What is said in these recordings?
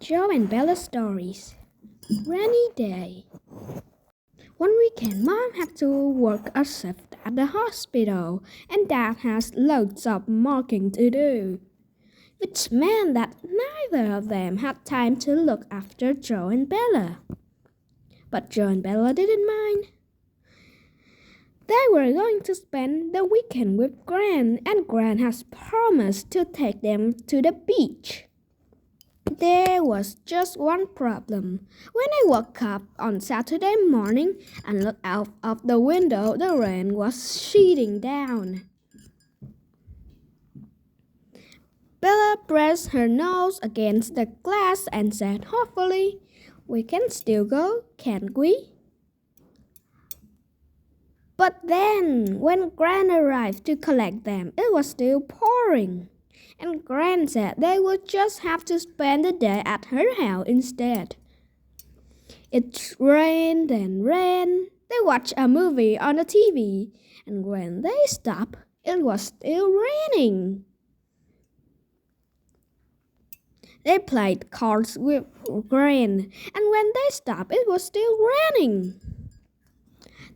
Joe and Bella stories. Rainy day. One weekend, Mom had to work a shift at the hospital, and Dad has loads of marking to do, which meant that neither of them had time to look after Joe and Bella. But Joe and Bella didn't mind. They were going to spend the weekend with Gran, and Gran has promised to take them to the beach. There was just one problem. When I woke up on Saturday morning and looked out of the window, the rain was sheeting down. Bella pressed her nose against the glass and said hopefully, "We can still go, can't we?" But then, when Gran arrived to collect them, it was still pouring. And Gran said they would just have to spend the day at her house instead. It rained and rained. They watched a movie on the TV, and when they stopped, it was still raining. They played cards with Gran, and when they stopped, it was still raining.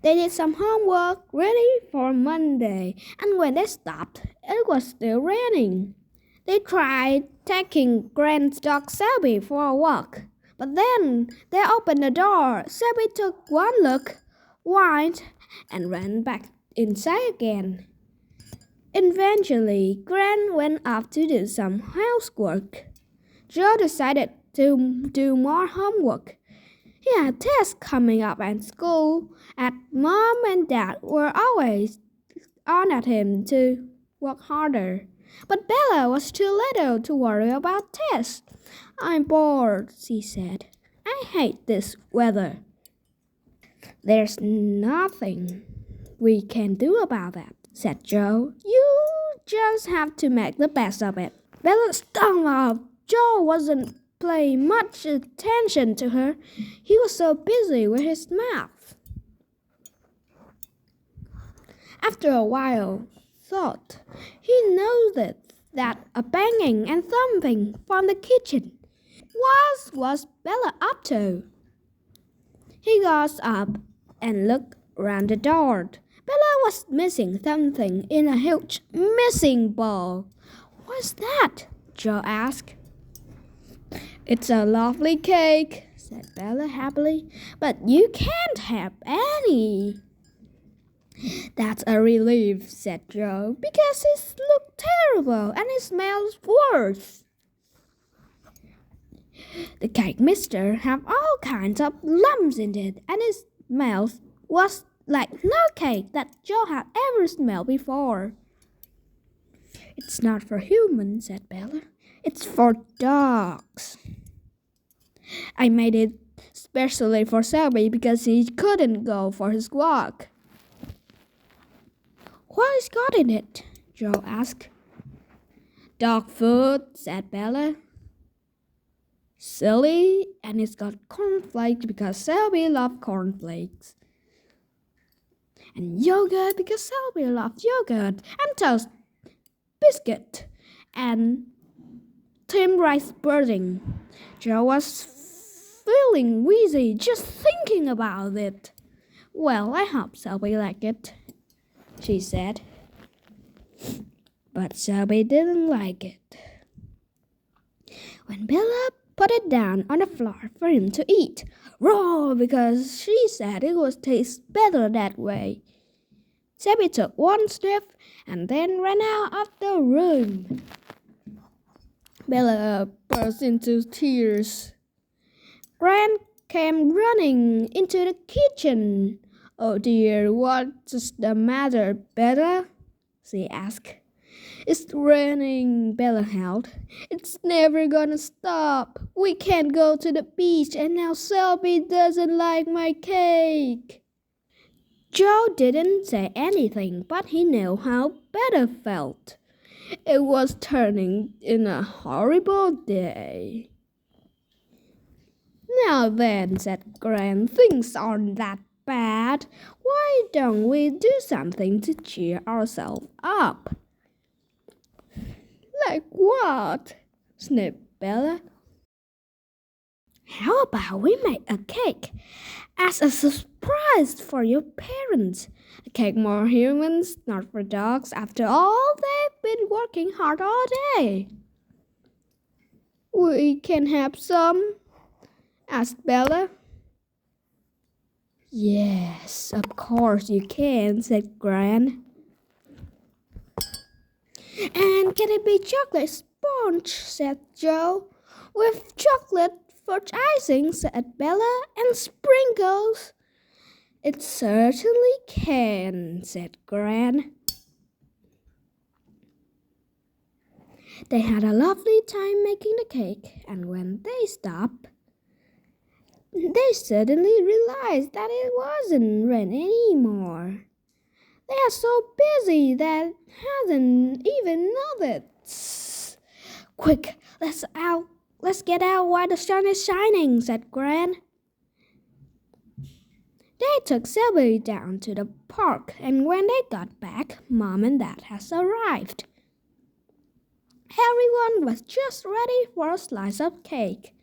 They did some homework ready for Monday, and when they stopped, it was still raining. They tried taking Gran's dog Selby for a walk, but then they opened the door. Selby took one look, whined, and ran back inside again. Eventually, Gran went off to do some housework. Joe decided to do more homework. He had tests coming up at school, and Mom and Dad were always on at him to work harder. But Bella was too little to worry about tests. "I'm bored," she said. "I hate this weather." "There's nothing we can do about that," said Joe. "You just have to make the best of it." Bella stormed off. Joe wasn't paying much attention to her. He was so busy with his math. After a while, he noticed that a banging and thumping from the kitchen. What was Bella up to? He got up and looked around the door. Bella was missing something in a huge missing bowl. "What's that?" Joe asked. "It's a lovely cake," said Bella happily, "but you can't have any." "That's a relief," said Joe, "because it looks terrible and it smells worse." The cake mixture had all kinds of lumps in it, and its smell was like no cake that Joe had ever smelled before. "It's not for humans," said Bella. "It's for dogs. I made it specially for Selby because he couldn't go for his walk." "What's got in it?" Joe asked. "Dog food," said Bella. "Silly, and it's got cornflakes because Selby loves cornflakes. And yogurt because Selby loves yogurt. And toast biscuit. And thin rice pudding." Joe was feeling wheezy just thinking about it. "Well, I hope Selby liked it," she said. But Selby didn't like it. When Bella put it down on the floor for him to eat, raw, because she said it would taste better that way. Selby took one sniff and then ran out of the room. Bella burst into tears. Gran came running into the kitchen. "Oh dear, what's the matter, Bella?" she asked. "It's raining," Bella howled. "It's never gonna stop. We can't go to the beach, and now Selby doesn't like my cake." Joe didn't say anything, but he knew how Bella felt. It was turning in a horrible day. "Now then," said Gran, "things aren't that bad. Why don't we do something to cheer ourselves up?" "Like what?" sniffed Bella. How about we make a cake as a surprise for your parents? A cake for humans, not for dogs. After all, they've been working hard all day. We can have some, asked Bella. Yes, of course you can, said Gran. And can it be chocolate sponge, said Joe. With chocolate for icing, said Bella, and sprinkles. It certainly can, said Gran. They had a lovely time making the cake, and when they stopped, they suddenly realized that it wasn't rain anymore. They are so busy that hadn't even noticed. Quick, let's get out while the sun is shining, said Gran. They took Selby down to the park, and when they got back, Mom and Dad had arrived. Everyone was just ready for a slice of cake.